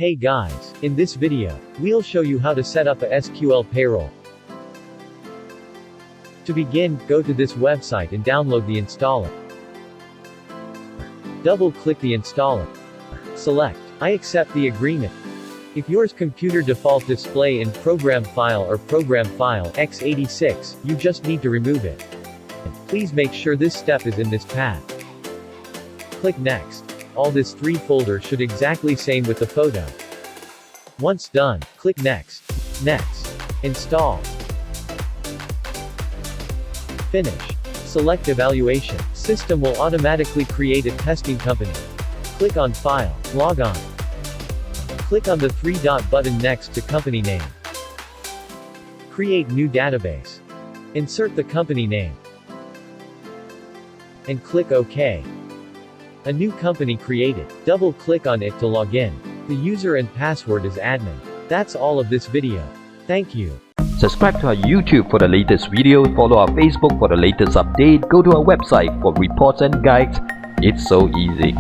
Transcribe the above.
Hey guys, in this video, we'll show you how to set up a SQL Payroll. To begin, go to this website and download the installer. Double-click the installer. Select, I accept the agreement. If yours computer default display in Program File or Program File x86, you just need to remove it. Please make sure this step is in this path. Click Next. All this 3 folder should exactly same with the photo. Once done, click Next. Next. Install. Finish. Select Evaluation. System will automatically create a testing company. Click on File, Log On. Click on the 3-dot button next to company name. Create new database. Insert the company name. And click OK. A new company created. Double-click on it to log in. The user and password is admin. That's all of this video. Thank you. Subscribe to our YouTube for the latest video, follow our Facebook for the latest update, go to our website for reports and guides. It's so easy.